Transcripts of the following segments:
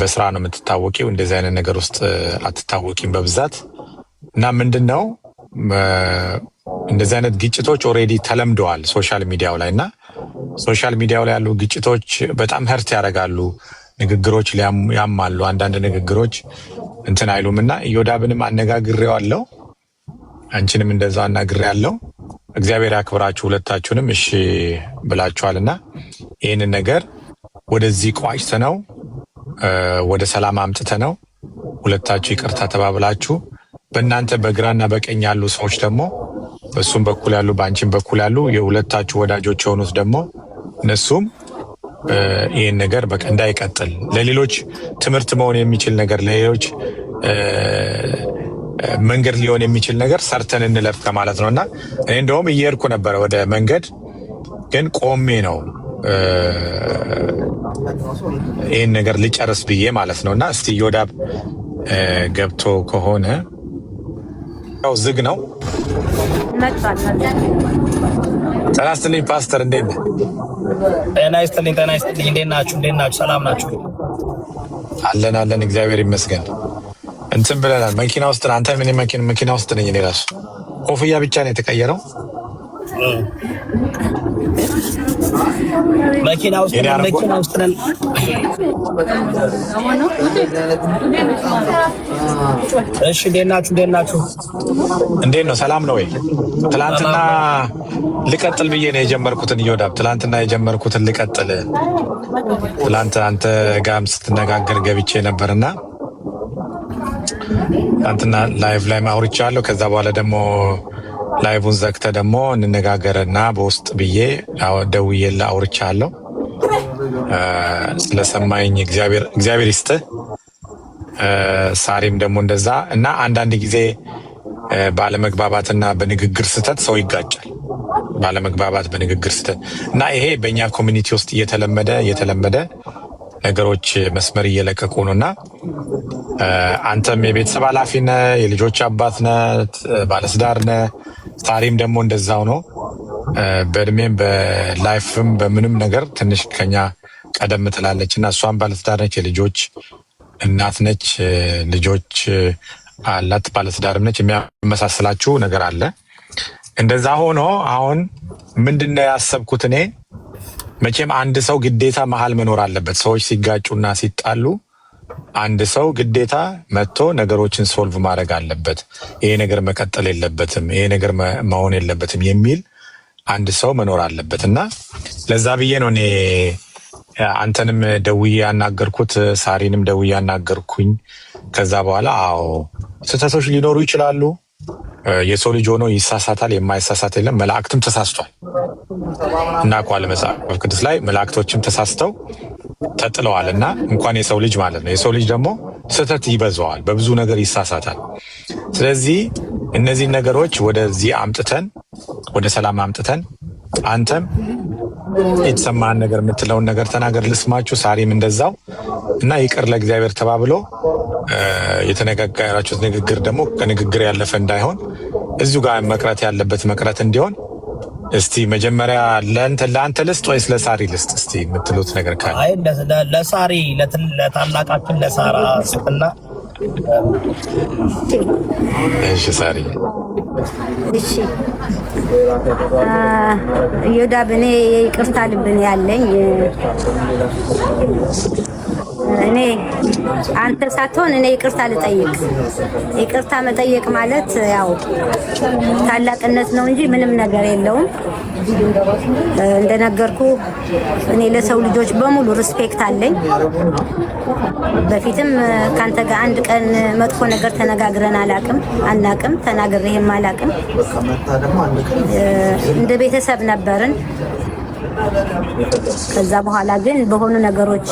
በስራ ነው የምትታወቂው እንደዚህ አይነት ነገር ውስጥ አትታወቂም በብዛት እና ምንድነው እንደዚህ አይነት ግጭቶች ኦሬዲ ተለምደዋል ሶሻል ሚዲያው ላይና ሶሻል ሚዲያው ላይ ያሉ ግጭቶች በጣም ህርት ያደርጋሉ ንግግሮች ያማሉ አንዳንድ ንግግሮች እንትን አይሉምና ኢዮዳብንም አነጋግሬዋለሁ አንቺንም እንደዛው አናግሬያለሁ እግዚአብሔር ያክብራችሁ ሁለታችሁንም እሺ ብላችኋልና ይሄንን ነገር ወደዚህ ቋጭተነው ወደ ሰላም አምጥተነው ሁለታችሁ ይቅርታ ተባብላችሁ በእናንተ በግራና በቀኝ ያሉ ሰዎች ደግሞ በሱም በኩል ያሉ ባንቺም በኩል ያሉ የሁለታችሁ ወዳጆች የሆኑት ደግሞ እነሱም ይሄን ነገር በቃ እንዳይቀጥል ለሌሎች ትምህርት መሆን የሚችል ነገር ለሌሎች መንገድ ሊሆን የሚችል ነገር ሰርተን እንለፍ ከማለት ነውና እኔ እንደውም እየሄድኩ ነበር ወደ መንገድ ግን ቆሜ ነው ይሄን ነገር ልጨርስ ብዬ ማለት ነውና እስቲ ኢዮዳብ ገብቶ ከሆነ ያው ዝግ ነው ጤና ይስጥልኝ ፓስተር እንዴት ነህ? ጤና ይስጥልኝ እንዴት ናችሁ ሰላም ናችሁ? አለን እግዚአብሔር ይመስገን እንትን ብለናል መኪና ውስጥ አንተ ምን መኪና ውስጥ ነኝ እኔ ራሱ ኮፍያ ብቻ ነው የተቀየረው መኪና ውስጥ ነን እሺ እንዴት ናችሁ እንዴት ነው ሰላም ነው ወይ ትላንትና ልቀጥል ብዬ ነው የጀመርኩትን ኢዮዳብ ትላንትና የጀመርኩትን ልቀጥል ትላንት አንተ ጋርም ስትነጋገር ገብቼ ነበርና አንተና ላይቭ ላይ ማውርቻለሁ ከዛ በኋላ ደግሞ ላይቭን ዘግተ ደግሞ እንነጋገርና በውስጥ ብዬ ደውዬላ አውርቻለሁ ስለሰማኝ እግዚአብሔር ይስጥህ ሳሪም ደግሞ እንደዛ እና አንዳንድ ጊዜ ባለመግባባትና በንግግር ስተት ሰው ይጋጫል ባለመግባባት በንግግር ስተት እና ይሄ በእኛ ኮሚኒቲ ውስጥ እየተለመደ ነገሮች መስመር እየለቀቁ ነውና አንተም የቤተሰብ ኃላፊ ነህ የልጆች አባት ነህ ባለስዳር ነህ ሳሪም ደግሞ እንደዛው ነው በእድሜም በላይፍም በምንም ነገር ትንሽ ከኛ ቀደም ትላለችና እሷም ባለስዳር ነች የልጆች እናት ነች ልጆች አላት ባለስዳርም ነች የሚያመሳስላችሁ ነገር አለ እንደዛ ሆኖ አሁን ምንድነው ያሰብኩት እኔ መቼም አንድ ሰው ግዴታ መሃል መኖር አለበት ሰዎች ሲጋጩና ሲጣሉ አንድ ሰው ግዴታ መጥቶ ነገሮችን ሶልቭ ማድረግ አለበት ይሄ ነገር መቀጠል የለበትም ይሄ ነገር መሆን የለበትም የሚል አንድ ሰው መኖር አለበትና ለዛ ብዬ ነው እኔ አንተንም ደውዬ ያናገርኩት ሳሪንም ደውዬ ያናገርኩኝ ከዛ በኋላ አዎ ስህተቶች ሊኖሩ ይችላሉ የሰው ልጅ ሆኖ ይሳሳታል የማይሳሳት የለም መላእክትም ተሳስቷል እና ቋል መጽሐፍ ቅዱስ ላይ መላእክቶችም ተሳስተው ተጥለዋልና እንኳን የሰው ልጅ ማለት ነው የሰው ልጅ ደግሞ ስህተት ይበዛዋል በብዙ ነገር ይሳሳታል ስለዚህ እነዚህ ነገሮች ወደዚህ አምጥተን ወደ ሰላም አምጥተን አንተም የተሰማን ነገር የምትለውን ነገር ተናገር ልስማችሁ ሳሪም እንደዛው እና ይቅር ለእግዚአብሔር ተባብሎ የተነጋገራችሁት ንግግር ደግሞ ከንግግር ያለፈ እንዳይሆን እዚሁ ጋር መቅረት ያለበት መቅረት እንዲሆን እስቲ መጀመሪያ ለአንተ ልስጥ ወይስ ለሳሪ ልስጥ እስቲ የምትሉት ነገር ካለ አይ ለሳሪ ለታላቃችን ለሳራ ስጥና እሺ ሳሪ እሺ ኢዮዳብ እኔ ይቅርታ ልብን ያለኝ እኔ አንተ ሳትሆን እኔ ይቅርታ ልጠይቅ ይቅርታ መጠየቅ ማለት ያው ታላቅነት ነው እንጂ ምንም ነገር የለውም እንደነገርኩ እኔ ለሰው ልጆች በሙሉ ሪስፔክት አለኝ በፊትም ካንተ ጋር አንድ ቀን መጥፎ ነገር ተነጋግረን አናቅም ተናግሬህም አላቅም እንደ ቤተሰብ ነበርን ከዛ በኋላ ግን በሆኑ ነገሮች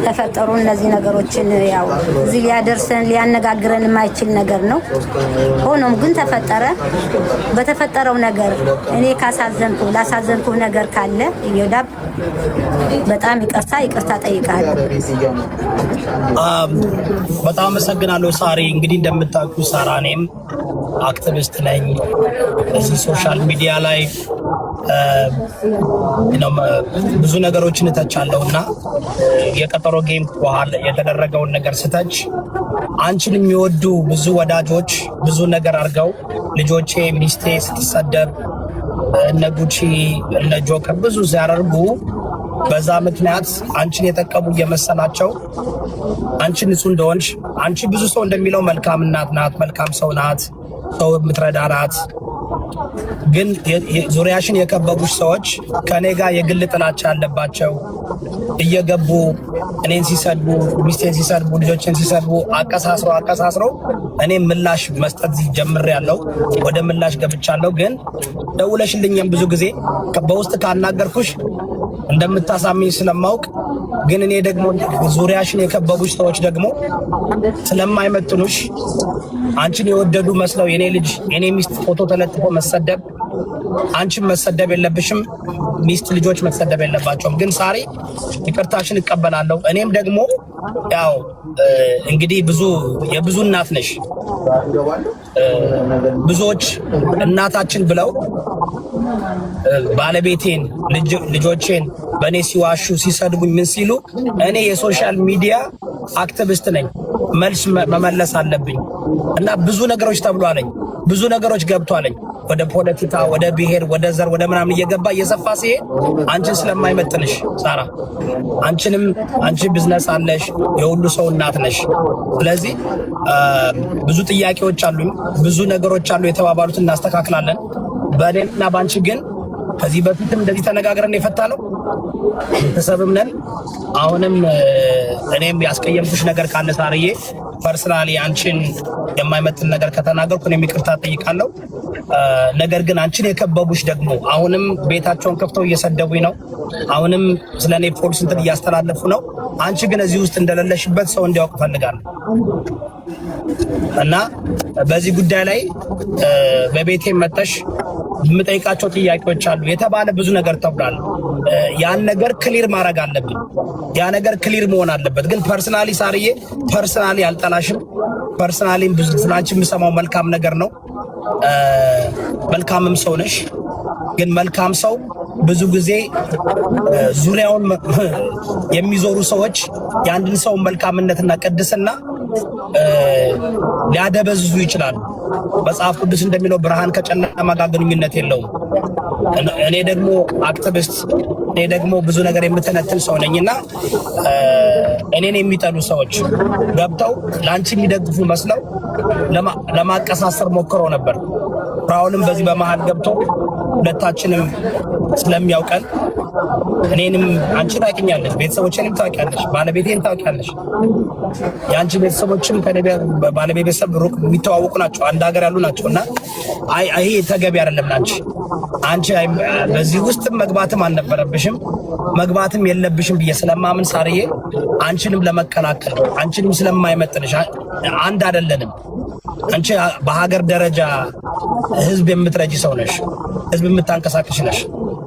ተፈጠሩ እነዚህ ነገሮችን ያው እዚህ ሊያደርሰን ሊያነጋግረን የማይችል ነገር ነው ሆኖም ግን ተፈጠረ በተፈጠረው ነገር እኔ ላሳዘንኩ ነገር ካለ ኢዮዳብ በጣም ይቅርታ ጠይቃለሁ በጣም አመሰግናለሁ ሳሪ እንግዲህ እንደምታውቁ ሳራ እኔም አክቲቪስት ነኝ እዚህ ሶሻል ሚዲያ ላይ ብዙ ነገሮችን እተቻለሁና የቀጠሮ ጌም በኋላ የተደረገውን ነገር ስተች አንቺን የሚወዱ ብዙ ወዳጆች ብዙ ነገር አድርገው ልጆቼ ሚስቴ ስትሰደብ እነ ጉቺ እነ ጆከር ብዙ ሲያደርጉ በዛ ምክንያት አንቺን የተቀቡ እየመሰላቸው አንቺ ንጹህ እንደሆንሽ አንቺ ብዙ ሰው እንደሚለው መልካም እናት ናት፣ መልካም ሰው ናት፣ ሰው የምትረዳ ናት። ግን ዙሪያሽን የከበቡሽ ሰዎች ከኔ ጋር የግል ጥላቻ ያለባቸው እየገቡ እኔን ሲሰድቡ፣ ሚስቴን ሲሰድቡ፣ ልጆችን ሲሰድቡ አቀሳስረው እኔ ምላሽ መስጠት ጀምሬያለሁ። ወደ ምላሽ ገብቻለሁ። ግን ደውለሽልኝም ብዙ ጊዜ በውስጥ ካናገርኩሽ እንደምታሳምኝ ስለማውቅ ግን እኔ ደግሞ ዙሪያሽን የከበቡሽ ሰዎች ደግሞ ስለማይመጥኑሽ አንቺን የወደዱ መስለው የኔ ልጅ የኔ ሚስት ፎቶ ተለጥፎ መሰደብ አንቺም መሰደብ የለብሽም፣ ሚስት ልጆች መሰደብ የለባቸውም። ግን ሳሪ ይቅርታሽን እቀበላለሁ። እኔም ደግሞ ያው እንግዲህ የብዙ እናት ነሽ። ብዙዎች እናታችን ብለው ባለቤቴን ልጆቼን በእኔ ሲዋሹ ሲሰድቡኝ ምን ሲሉ እኔ የሶሻል ሚዲያ አክቲቪስት ነኝ፣ መልስ መመለስ አለብኝ እና ብዙ ነገሮች ተብሏለኝ፣ ብዙ ነገሮች ገብቷለኝ። ወደ ፖለቲካ ወደ ብሔር ወደ ዘር ወደ ምናምን እየገባ እየሰፋ ሲሄድ አንቺን ስለማይመጥንሽ ሳራ፣ አንቺ ቢዝነስ አለሽ፣ የሁሉ ሰው እናት ነሽ። ስለዚህ ብዙ ጥያቄዎች አሉኝ፣ ብዙ ነገሮች አሉ፣ የተባባሉትን እናስተካክላለን። በእኔና በአንቺ ግን ከዚህ በፊትም እንደዚህ ተነጋግረን የፈታ ነው። ቤተሰብም ነን። አሁንም እኔም ያስቀየምኩሽ ነገር ካለ ሳርዬ ፐርሰናሊ አንቺን የማይመጥን ነገር ከተናገርኩ እኔም ይቅርታ ጠይቃለሁ። ነገር ግን አንቺን የከበቡሽ ደግሞ አሁንም ቤታቸውን ከፍተው እየሰደቡኝ ነው። አሁንም ስለኔ ፖሊስ እንትን እያስተላለፉ ነው። አንቺ ግን እዚህ ውስጥ እንደሌለሽበት ሰው እንዲያውቅ ፈልጋለሁ እና በዚህ ጉዳይ ላይ በቤቴ መተሽ የምጠይቃቸው ጥያቄዎች አሉ። የተባለ ብዙ ነገር ተብሏል። ያን ነገር ክሊር ማድረግ አለብን። ያ ነገር ክሊር መሆን አለበት። ግን ፐርሰናሊ ሳርዬ ፐርሰናሊ አልጠላሽም። ፐርሰናሊ ብዙ ስላንቺ የምሰማው መልካም ነገር ነው። መልካምም ሰው ነሽ። ግን መልካም ሰው ብዙ ጊዜ ዙሪያውን የሚዞሩ ሰዎች የአንድን ሰው መልካምነትና ቅድስና ሊያደበዝዙ ይችላሉ። መጽሐፍ ቅዱስ እንደሚለው ብርሃን ከጨለማ ጋር ግንኙነት የለውም። እኔ ደግሞ አክቲቪስት፣ እኔ ደግሞ ብዙ ነገር የምተነትን ሰው ነኝና እኔን የሚጠሉ ሰዎች ገብተው ለአንቺ የሚደግፉ መስለው ለማቀሳሰር ሞክረው ነበር። ፍራውልም በዚህ በመሃል ገብቶ ሁለታችንም ስለሚያውቀን እኔንም አንቺ ታውቂኛለሽ፣ ቤተሰቦቼንም ታውቂያለሽ፣ ባለቤቴን ታውቂያለሽ። የአንቺ ቤተሰቦችም ባለቤት ቤተሰብ ሩቅ የሚተዋወቁ ናቸው፣ አንድ ሀገር ያሉ ናቸው። እና ይሄ ተገቢ አይደለም ላንቺ። አንቺ በዚህ ውስጥ መግባትም አልነበረብሽም መግባትም የለብሽም ብዬ ስለማምን ሳርዬ አንቺንም ለመከላከል አንቺንም ስለማይመጥንሽ አንድ አይደለንም። አንቺ በሀገር ደረጃ ህዝብ የምትረጂ ሰው ነሽ፣ ህዝብ የምታንቀሳቅሽ ነሽ።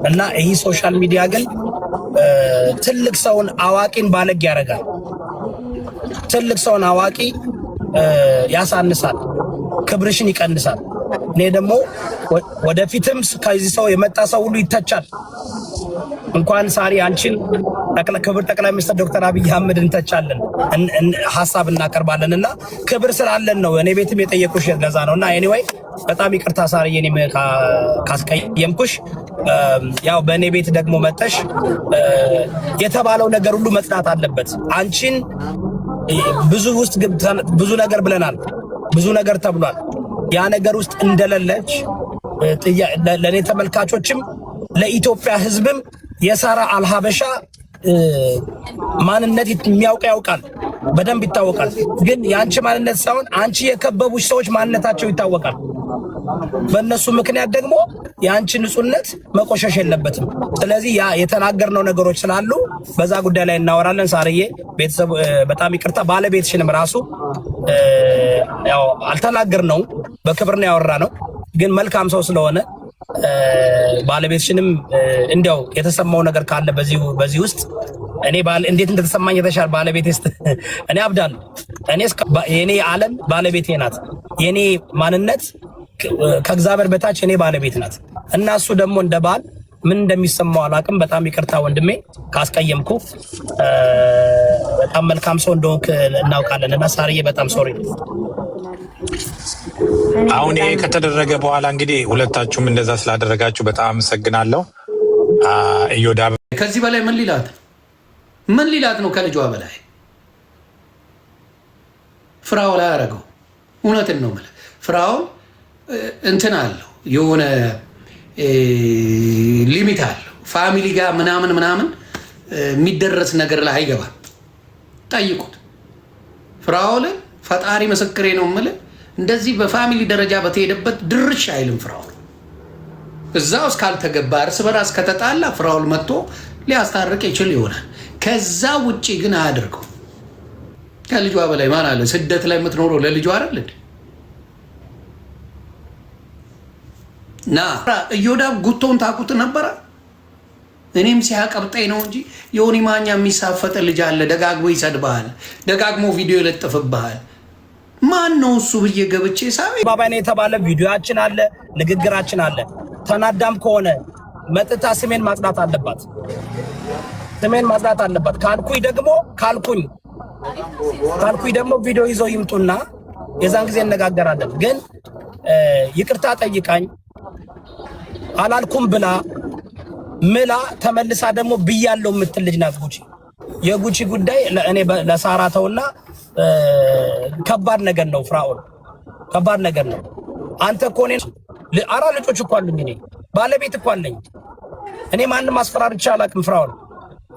እና ይሄ ሶሻል ሚዲያ ግን ትልቅ ሰውን አዋቂን ባለግ ያደርጋል። ትልቅ ሰውን አዋቂ ያሳንሳል፣ ክብርሽን ይቀንሳል። እኔ ደግሞ ወደፊትም ከዚህ ሰው የመጣ ሰው ሁሉ ይተቻል። እንኳን ሳሪ አንቺን ክብር ጠቅላይ ሚኒስትር ዶክተር አብይ አህመድ እንተቻለን፣ ሀሳብ እናቀርባለን። እና ክብር ስላለን ነው እኔ ቤትም የጠየቁሽ ለዛ ነው። እና ኤኒዌይ በጣም ይቅርታ ሳርዬ እኔም ካስቀየምኩሽ። ያው በእኔ ቤት ደግሞ መጠሽ የተባለው ነገር ሁሉ መጽናት አለበት። አንቺን ብዙ ነገር ብለናል፣ ብዙ ነገር ተብሏል። ያ ነገር ውስጥ እንደሌለች ለእኔ ተመልካቾችም ለኢትዮጵያ ሕዝብም የሳራ አልሀበሻ ማንነት የሚያውቅ ያውቃል፣ በደንብ ይታወቃል። ግን የአንቺ ማንነት ሳይሆን አንቺ የከበቡሽ ሰዎች ማንነታቸው ይታወቃል። በእነሱ ምክንያት ደግሞ የአንቺ ንጹህነት መቆሸሽ የለበትም። ስለዚህ ያ የተናገርነው ነገሮች ስላሉ በዛ ጉዳይ ላይ እናወራለን። ሳርዬ ቤተሰብ በጣም ይቅርታ። ባለቤትሽንም ራሱ ያው አልተናገርነውም፣ በክብር ነው ያወራነው። ግን መልካም ሰው ስለሆነ ባለቤትሽንም እንዲያው የተሰማው ነገር ካለ በዚህ ውስጥ እኔ እንዴት እንደተሰማኝ የተሻለ ባለቤቴ እኔ አብዳለሁ። የኔ ዓለም ባለቤቴ ናት። የኔ ማንነት ከእግዚአብሔር በታች እኔ ባለቤት ናት። እና እሱ ደግሞ እንደ ባል ምን እንደሚሰማው አላውቅም። በጣም ይቅርታ ወንድሜ ካስቀየምኩ። በጣም መልካም ሰው እንደሆንክ እናውቃለን እና ሳርዬ በጣም ሶሪ። አሁን ይሄ ከተደረገ በኋላ እንግዲህ ሁለታችሁም እንደዛ ስላደረጋችሁ በጣም አመሰግናለሁ። እዮዳብ ከዚህ በላይ ምን ሊላት ነው? ከልጇ በላይ ፍራኦል ያደረገው እውነትን ነው ማለት ፍራኦል እንትን አለው የሆነ ሊሚት አለው። ፋሚሊ ጋር ምናምን የሚደረስ ነገር ላይ አይገባም። ጠይቁት ፍራኦልን። ፈጣሪ ምስክሬ ነው የምልህ እንደዚህ በፋሚሊ ደረጃ በተሄደበት ድርሽ አይልም ፍራኦል። እዛ ውስጥ ካልተገባ እርስ በራስ ከተጣላ ፍራኦል መጥቶ ሊያስታርቅ ይችል ይሆናል። ከዛ ውጪ ግን አያደርገው። ከልጇ በላይ ማን አለ? ስደት ላይ የምትኖረው ለልጇ አይደል? ና እዮዳብ ጉቶን ታቁት ነበረ። እኔም ሲያቀብጠኝ ነው እንጂ ዮኒ ማኛ የሚሳፈጥ ልጅ አለ። ደጋግሞ ይሰድብሃል፣ ደጋግሞ ቪዲዮ ይለጥፍብሃል። ማን ነው እሱ ብዬ ገብቼ ሳቢ ባባኔ የተባለ ቪዲዮአችን አለ፣ ንግግራችን አለ። ተናዳም ከሆነ መጥታ ስሜን ማጽዳት አለባት፣ ስሜን ማጽዳት አለባት። ካልኩኝ ደግሞ ቪዲዮ ይዘው ይምጡና የዛን ጊዜ እነጋገራለን። ግን ይቅርታ ጠይቃኝ አላልኩም ብላ ምላ ተመልሳ ደግሞ ብያለው የምትል ልጅ ናት ጉቺ። የጉቺ ጉዳይ ለእኔ ለሳራ ተውና ከባድ ነገር ነው። ፍራኦል ከባድ ነገር ነው። አንተ እኮ እኔ አራ ልጆች እኮ አሉኝ፣ እኔ ባለቤት እኮ አለኝ። እኔ ማንም አስፈራርቼ አላውቅም። ፍራኦል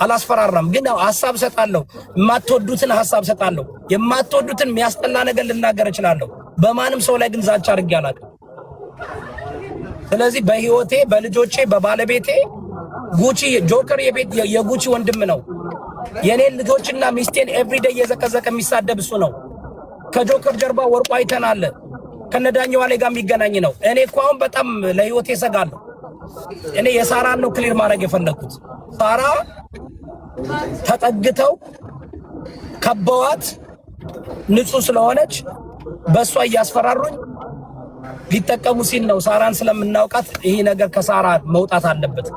አላስፈራራም፣ ግን ሀሳብ ሰጣለሁ። የማትወዱትን ሀሳብ ሰጣለሁ። የማትወዱትን የሚያስጠላ ነገር ልናገር እችላለሁ። በማንም ሰው ላይ ግን ዛቻ አድርጌ አላውቅም። ስለዚህ በህይወቴ በልጆቼ በባለቤቴ ጉቺ ጆከር የጉቺ ወንድም ነው። የኔን ልጆችና ሚስቴን ኤቭሪዴይ እየዘቀዘቀ የሚሳደብ እሱ ነው። ከጆከር ጀርባ ወርቁ አይተናል። ከነዳኛዋ ላይ ጋር የሚገናኝ ነው። እኔ እኮ አሁን በጣም ለህይወቴ እሰጋለሁ። እኔ የሳራን ነው ክሊር ማድረግ የፈለኩት። ሳራ ተጠግተው ከበዋት ንጹህ ስለሆነች በእሷ እያስፈራሩኝ ሊጠቀሙ ሲል ነው። ሳራን ስለምናውቃት ይሄ ነገር ከሳራ መውጣት አለበት፣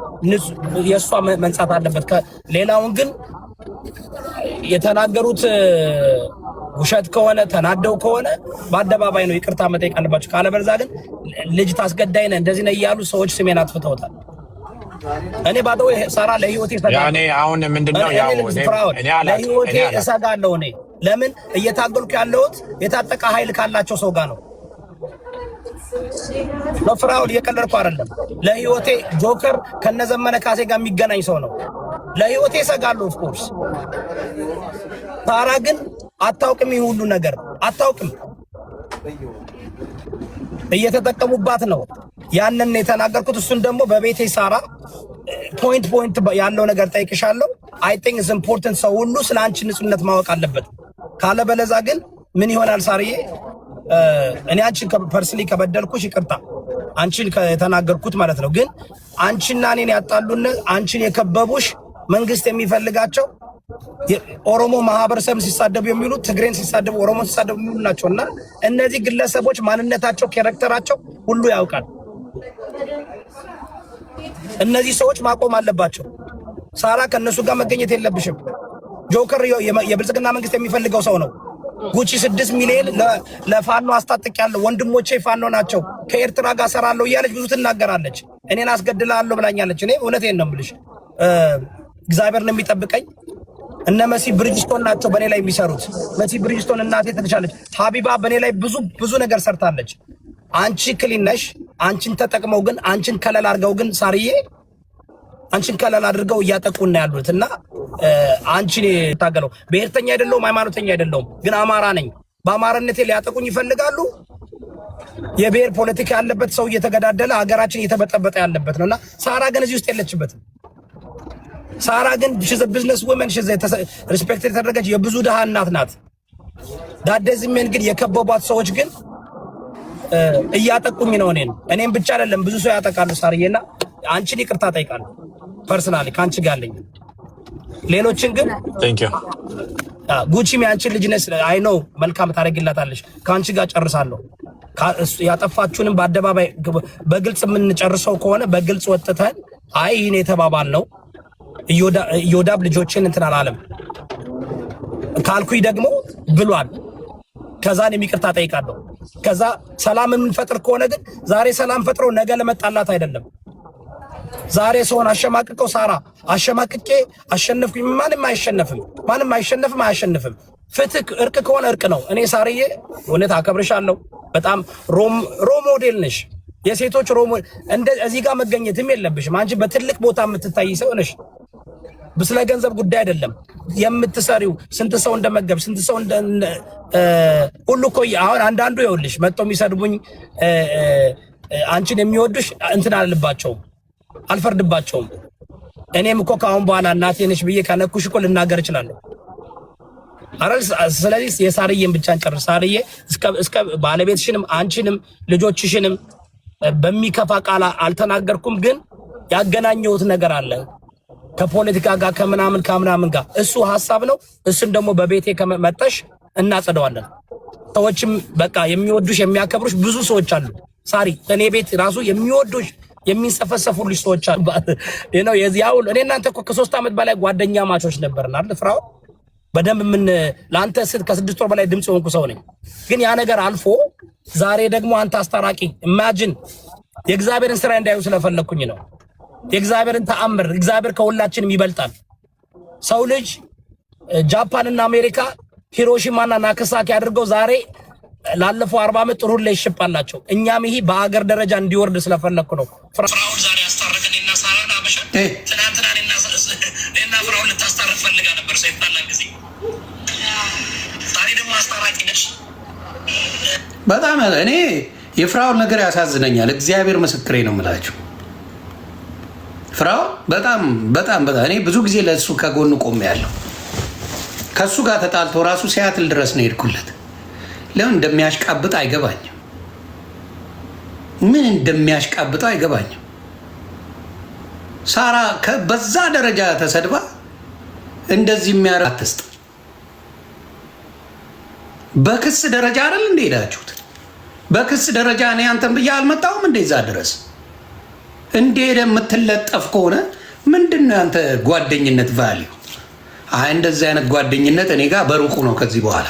የእሷ መንጻት አለበት። ሌላውን ግን የተናገሩት ውሸት ከሆነ ተናደው ከሆነ በአደባባይ ነው ይቅርታ መጠየቅ አለባቸው። ካለበለዚያ ግን ልጅ ታስገዳይ ነህ እንደዚህ ነው እያሉ ሰዎች ስሜን አጥፍተውታል። እኔ ባዶ ሳራ ለህይወቴ እሰጋለሁ። ያኔ አሁን ምንድነው ያው ለህይወቴ እሰጋለሁ። እኔ ለምን እየታገልኩ ያለሁት የታጠቀ ኃይል ካላቸው ሰው ጋር ነው። ፍራኦል እየቀለድኩ አይደለም። ለህይወቴ ጆከር ከነዘመነ ካሴ ጋር የሚገናኝ ሰው ነው። ለህይወቴ እሰጋለሁ። ኦፍ ኮርስ ሳራ ግን አታውቅም፣ ይሄ ሁሉ ነገር አታውቅም። እየተጠቀሙባት ነው። ያንን የተናገርኩት እሱን ደግሞ በቤቴ ሳራ ፖይንት ያለው ነገር ጠይቅሻለሁ። አይ ቲንክ ኢትስ ኢምፖርታንት ሰው ሁሉ ስለ አንቺ ንጹህነት ማወቅ አለበት። ካለበለዛ ግን ምን ይሆናል ሳርዬ? እኔ አንቺን ፐርሰናሊ ከበደልኩሽ ይቅርታ፣ አንቺን ከተናገርኩት ማለት ነው። ግን አንቺና እኔን ያጣሉን አንቺን የከበቡሽ መንግስት የሚፈልጋቸው ኦሮሞ ማህበረሰብ ሲሳደቡ የሚሉ ትግሬን ሲሳደቡ ኦሮሞ ሲሳደቡ የሚሉ ናቸውና እነዚህ ግለሰቦች ማንነታቸው ካራክተራቸው ሁሉ ያውቃል። እነዚህ ሰዎች ማቆም አለባቸው። ሳራ ከነሱ ጋር መገኘት የለብሽም። ጆከር የብልጽግና መንግስት የሚፈልገው ሰው ነው። ጉቺ 6 ሚሊዮን ለፋኖ አስታጥቂያለሁ፣ ወንድሞቼ ፋኖ ናቸው፣ ከኤርትራ ጋር ሰራለሁ እያለች ብዙ ትናገራለች። እኔን አስገድላለሁ ብላኛለች። እኔ እውነቴን ነው የምልሽ፣ እግዚአብሔር ነው የሚጠብቀኝ። እነ መሲ ብሪጅስቶን ናቸው በእኔ ላይ የሚሰሩት። መሲ ብሪጅስቶን እናቴ ትልሻለች። ሀቢባ በእኔ ላይ ብዙ ነገር ሰርታለች። አንቺ ክሊን ነሽ። አንቺን ተጠቅመው ግን አንቺን ከለል አድርገው ግን ሳርዬ አንቺን ከለል አድርገው እያጠቁና ያሉት እና አንቺን ታገለው ብሔርተኛ አይደለሁም፣ ሃይማኖተኛ አይደለሁም፣ ግን አማራ ነኝ። በአማራነቴ ሊያጠቁኝ ይፈልጋሉ። የብሔር ፖለቲካ ያለበት ሰው እየተገዳደለ ሀገራችን እየተበጠበጠ ያለበት ነውና ሳራ ግን እዚህ ውስጥ የለችበትም። ሳራ ግን she's a business woman, she's respected የተደረገች የብዙ ድሃ እናት ናት። ዳደዝሜን ግን የከበቧት ሰዎች ግን እያጠቁኝ ነው። እኔም ብቻ አይደለም ብዙ ሰው ያጠቃሉ። ሳርዬና አንቺን ይቅርታ ጠይቃለሁ ፐርሰናሊ ካንቺ ጋር አለኝ። ሌሎችን ግን ቴንክ ዩ ጉቺም ያንቺን ልጅ ነሽ አይ ኖ መልካም ታረግላታለሽ። ካንቺ ጋር ጨርሳለሁ። ያጠፋችሁንም በአደባባይ በግልጽ የምንጨርሰው ከሆነ በግልጽ ወጥተን አይ ይሄን የተባባል ነው ኢዮዳብ ልጆችን እንትን አላለም ካልኩኝ ደግሞ ብሏል። ከዛ እኔም ይቅርታ ጠይቃለሁ። ከዛ ሰላም የምንፈጥር ከሆነ ግን ዛሬ ሰላም ፈጥረው ነገ ለመጣላት አይደለም። ዛሬ ሰውን አሸማቅቀው ሳራ አሸማቅቄ አሸነፍኩኝ። ማንም አይሸነፍም አያሸንፍም። ፍትህ እርቅ ከሆነ እርቅ ነው። እኔ ሳርዬ እውነት አከብርሻለሁ በጣም ሮ ሞዴል ነሽ። የሴቶች እዚህ ጋር መገኘትም የለብሽም። አንቺ በትልቅ ቦታ የምትታይ ሰው ነሽ። ስለ ገንዘብ ጉዳይ አይደለም የምትሰሪው። ስንት ሰው እንደመገብ ስንት ሰው ሁሉ እኮ አሁን አንዳንዱ ይኸውልሽ መጥቶ የሚሰድቡኝ አንቺን የሚወዱሽ እንትን አልባቸውም፣ አልፈርድባቸውም። እኔም እኮ ከአሁን በኋላ እናቴ ነሽ ብዬ ከነኩሽ እኮ ልናገር እችላለሁ። አረል ስለዚህ የሳርዬን ብቻ እንጨርስ። ሳርዬ እስከ ባለቤትሽንም አንቺንም ልጆችሽንም በሚከፋ ቃል አልተናገርኩም፣ ግን ያገናኘሁት ነገር አለ ከፖለቲካ ጋር ከምናምን ጋር እሱ ሐሳብ ነው። እሱን ደግሞ በቤቴ ከመጠሽ እናጸደዋለን። ሰዎችም በቃ የሚወዱሽ የሚያከብሩሽ ብዙ ሰዎች አሉ። ሳሪ እኔ ቤት ራሱ የሚወዱሽ የሚንሰፈሰፉልሽ ሰዎች አሉ። ነው የዚያው እኔ እናንተ እኮ ከ3 ዓመት በላይ ጓደኛ ማቾች ነበርና አይደል ፍራው በደንብ ምን ላንተ ከ6 ወር በላይ ድምጽ ሆንኩ ሰው ነኝ። ግን ያ ነገር አልፎ ዛሬ ደግሞ አንተ አስታራቂ ኢማጂን የእግዚአብሔርን ስራ እንዳዩ ስለፈለኩኝ ነው። የእግዚአብሔርን ተአምር እግዚአብሔር ከሁላችንም ይበልጣል። ሰው ልጅ ጃፓንና አሜሪካ ሂሮሺማና ናካሳኪ አድርገው ዛሬ ላለፈው 40 ዓመት ጥሩ ላይ ይሽጣላቸው። እኛም ይሄ በአገር ደረጃ እንዲወርድ ስለፈለኩ ነው። ፍራውን ዛሬ አስታረቀኝና ሳራና አበሻ ትናንትና እኔና ፍራውን ልታስታርቅ ፈልጋ ነበር ሰይጣን ለጊዜ ዛሬ ደግሞ አስታራቂ ነሽ። በጣም እኔ የፍራውን ነገር ያሳዝነኛል። እግዚአብሔር ምስክሬ ነው የምላችሁ። ፍራው በጣም እኔ ብዙ ጊዜ ለሱ ከጎኑ ቆሜያለሁ። ከሱ ጋር ተጣልቶ ራሱ ሲያትል ድረስ ነው ሄድኩለት። ለምን እንደሚያሽቃብጥ አይገባኝም። ምን እንደሚያሽቃብጥ አይገባኝም። ሳራ በዛ ደረጃ ተሰድባ እንደዚህ የሚያረግ አትስጥ። በክስ ደረጃ አይደል እንደ ሄዳችሁት? በክስ ደረጃ እኔ አንተን ብዬ አልመጣሁም እንደዛ ድረስ እንደ ሄደ የምትለጠፍ ከሆነ ምንድነው ያንተ ጓደኝነት ቫልዩ? አይ እንደዚህ አይነት ጓደኝነት እኔ ጋር በሩቁ ነው ከዚህ በኋላ